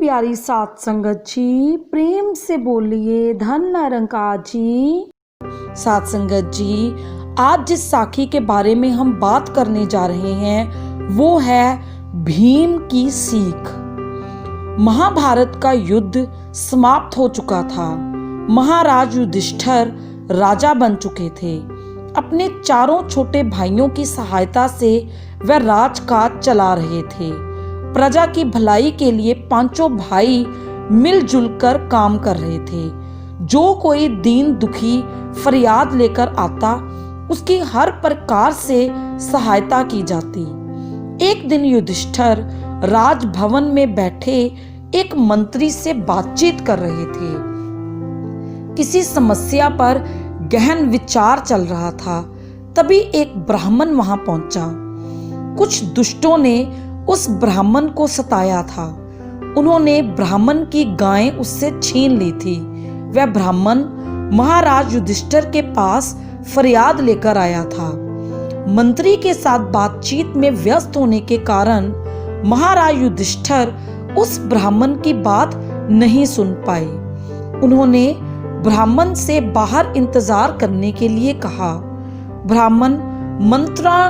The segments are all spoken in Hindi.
प्यारी सात संगत जी, प्रेम से बोलिए धन निरंकार जी। सात संगत जी, आज जिस साखी के बारे में हम बात करने जा रहे हैं वो है भीम की सीख। महाभारत का युद्ध समाप्त हो चुका था। महाराज युधिष्ठिर राजा बन चुके थे। अपने चारों छोटे भाइयों की सहायता से वह राजकाज चला रहे थे। प्रजा की भलाई के लिए पांचों भाई मिलजुल कर काम कर रहे थे। जो कोई दीन दुखी फरियाद लेकर आता, उसकी हर प्रकार से सहायता की जाती। एक दिन युधिष्ठिर राजभवन में बैठे एक मंत्री से बातचीत कर रहे थे। किसी समस्या पर गहन विचार चल रहा था। तभी एक ब्राह्मण वहां पहुंचा। कुछ दुष्टों ने उस ब्राह्मण को सताया था। उन्होंने ब्राह्मण की गायें उससे छीन ली थी। वह ब्राह्मण महाराज युधिष्ठिर के पास फरियाद लेकर आया था। मंत्री के साथ बातचीत में व्यस्त होने के कारण महाराज युधिष्ठिर उस ब्राह्मण की बात नहीं सुन पाए। उन्होंने ब्राह्मण से बाहर इंतजार करने के लिए कहा। ब्राह्मण मंत्रणा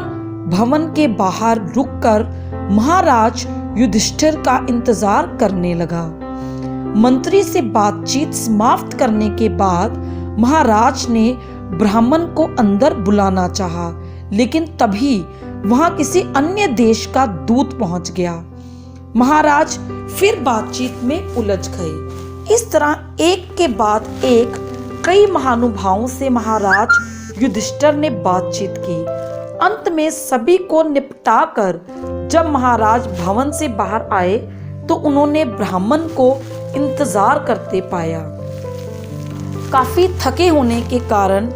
भवन के बाहर रुककर महाराज युधिष्ठिर का इंतजार करने लगा। मंत्री से बातचीत समाप्त करने के बाद महाराज ने ब्राह्मण को अंदर बुलाना चाहा, लेकिन तभी वहां किसी अन्य देश का दूत पहुंच गया। महाराज फिर बातचीत में उलझ गए। इस तरह एक के बाद एक कई महानुभावों से महाराज युधिष्ठिर ने बातचीत की। अंत में सभी को निपटाकर जब महाराज भवन से बाहर आए तो उन्होंने ब्राह्मण को इंतजार करते पाया। काफी थके होने के कारण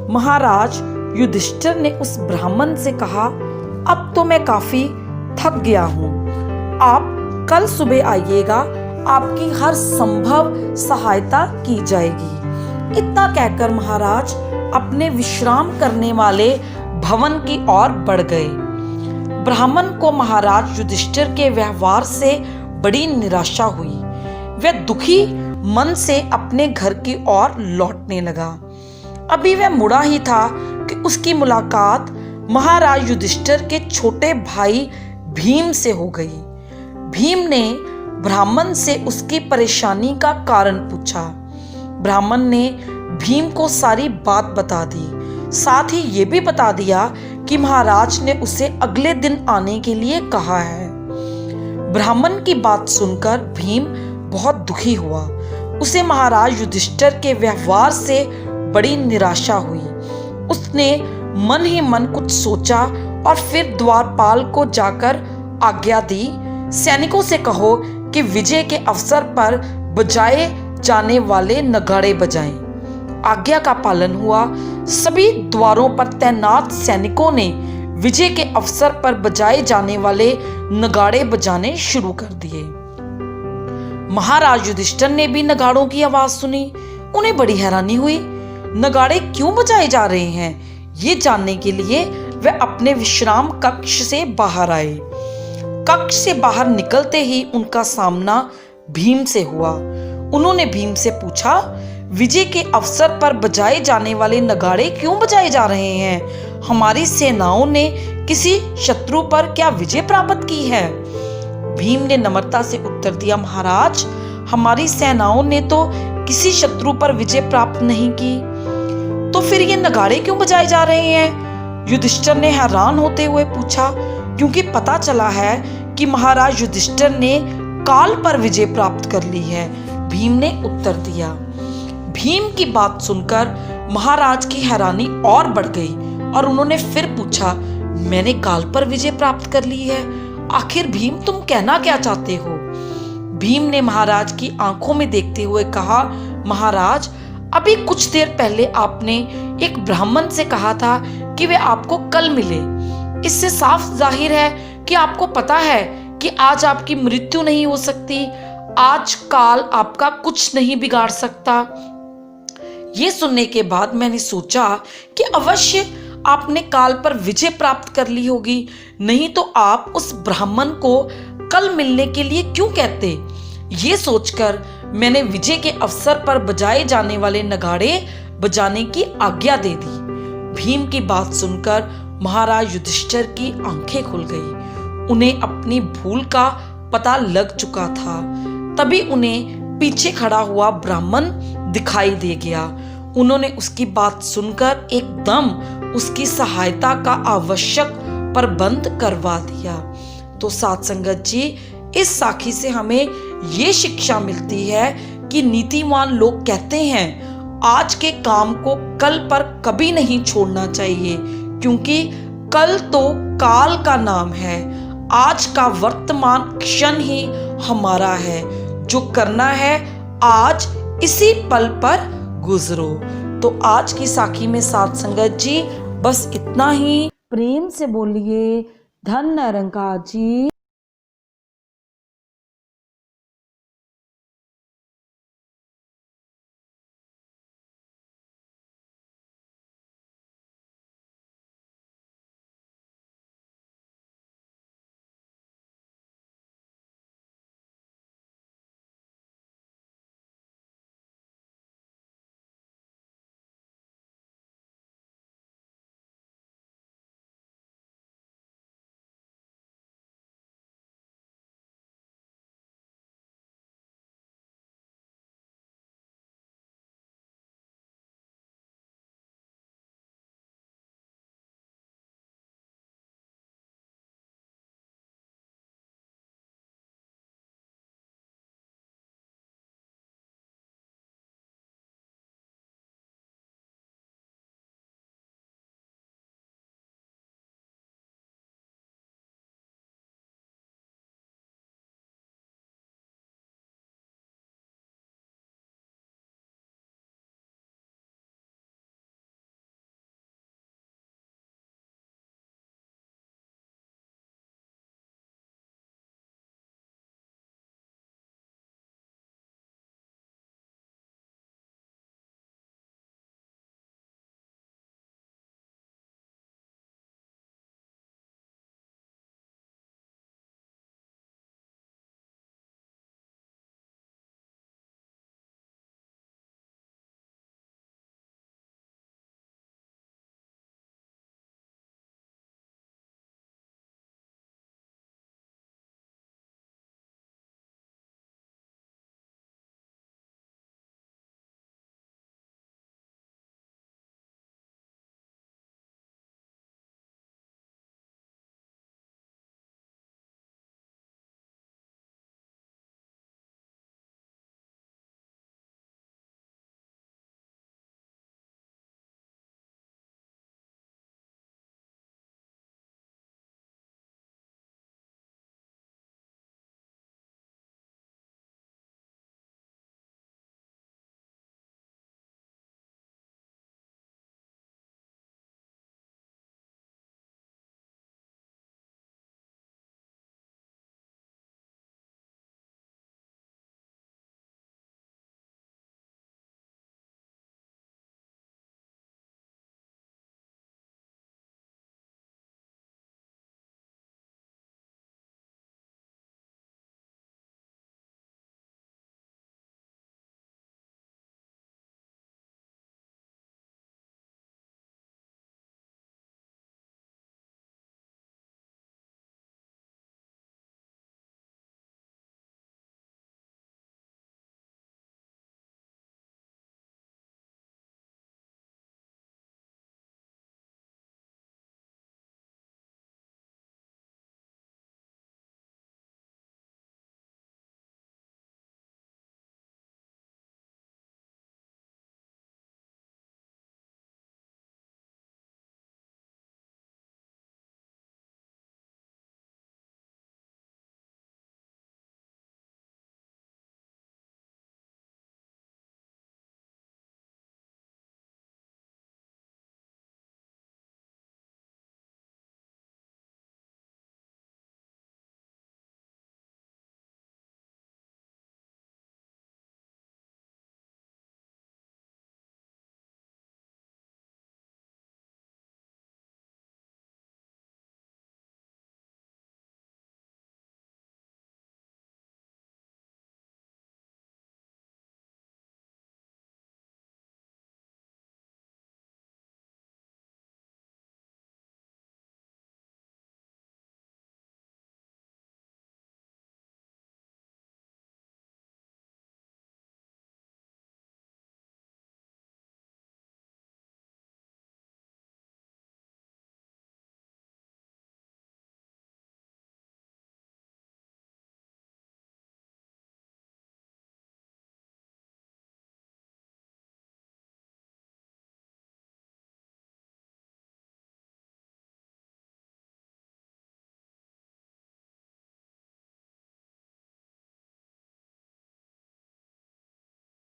महाराज युधिष्ठिर ने उस ब्राह्मण से कहा, अब तो मैं काफी थक गया हूँ, आप कल सुबह आइएगा, आपकी हर संभव सहायता की जाएगी। इतना कहकर महाराज अपने विश्राम करने वाले भवन की ओर बढ़ गए। ब्राह्मण को महाराज युधिष्ठिर के व्यवहार से बड़ी निराशा हुई। वह दुखी मन से अपने घर की ओर लौटने लगा। अभी वह मुड़ा ही था कि उसकी मुलाकात महाराज युधिष्ठिर के छोटे भाई भीम से हो गई। भीम ने ब्राह्मण से उसकी परेशानी का कारण पूछा। ब्राह्मण ने भीम को सारी बात बता दी। साथ ही ये भी बता दिया कि महाराज ने उसे अगले दिन आने के लिए कहा है। ब्राह्मण की बात सुनकर भीम बहुत दुखी हुआ। उसे महाराज युधिष्ठिर के व्यवहार से बड़ी निराशा हुई। उसने मन ही मन कुछ सोचा और फिर द्वारपाल को जाकर आज्ञा दी, सैनिकों से कहो कि विजय के अवसर पर बजाए जाने वाले नगाड़े बजाएं। आज्ञा का पालन हुआ। सभी द्वारों पर तैनात सैनिकों ने विजय के अवसर पर बजाए जाने वाले नगाड़े बजाने शुरू कर दिए। महाराज युधिष्ठिर ने भी नगाड़ों की आवाज सुनी। उन्हें बड़ी हैरानी हुई। नगाड़े क्यों बजाए जा रहे हैं, ये जानने के लिए वे अपने विश्राम कक्ष से बाहर आए। कक्ष से बाहर निकलते ही उनका सामना भीम से हुआ। उन्होंने भीम से पूछा, विजय के अवसर पर बजाए जाने वाले नगाड़े क्यों बजाए जा रहे हैं? हमारी सेनाओं ने किसी शत्रु पर क्या विजय प्राप्त की है? भीम ने नम्रता से उत्तर दिया, महाराज, हमारी सेनाओं ने तो किसी शत्रु पर विजय प्राप्त नहीं की। तो फिर ये नगाड़े क्यों बजाए जा रहे हैं? युधिष्ठिर ने हैरान होते हुए पूछा। क्योंकि पता चला है कि महाराज युधिष्ठिर ने काल पर विजय प्राप्त कर ली है, भीम ने उत्तर दिया। भीम की बात सुनकर महाराज की हैरानी और बढ़ गई और उन्होंने फिर पूछा, मैंने काल पर विजय प्राप्त कर ली है, आखिर भीम तुम कहना क्या चाहते हो? भीम ने महाराज की आंखों में देखते हुए कहा, महाराज, अभी कुछ देर पहले आपने एक ब्राह्मण से कहा था कि वे आपको कल मिले। इससे साफ जाहिर है कि आपको पता है कि आज आपकी मृत्यु नहीं हो सकती। आज काल आपका कुछ नहीं बिगाड़ सकता। ये सुनने के बाद मैंने सोचा कि अवश्य आपने काल पर विजय प्राप्त कर ली होगी, नहीं तो आप उस ब्राह्मण को कल मिलने के लिए क्यों कहते? ये सोचकर मैंने विजय के अवसर पर बजाए जाने वाले नगाड़े बजाने की आज्ञा दे दी। भीम की बात सुनकर महाराज युधिष्ठिर की आंखें खुल गई। उन्हें अपनी भूल का पता लग चुका था। तभी उन्हें पीछे खड़ा हुआ ब्राह्मण दिखाई दे गया। उन्होंने उसकी बात सुनकर एकदम उसकी सहायता का आवश्यक प्रबंध करवा दिया। तो साथ संगत जी, इस साखी से हमें ये शिक्षा मिलती है कि नीतिवान लोग कहते हैं आज के काम को कल पर कभी नहीं छोड़ना चाहिए, क्योंकि कल तो काल का नाम है। आज का वर्तमान क्षण ही हमारा है। जो करना है आज इसी पल पर गुजरो। तो आज की साखी में साथ संगत जी बस इतना ही। प्रेम से बोलिए धन निरंकार जी।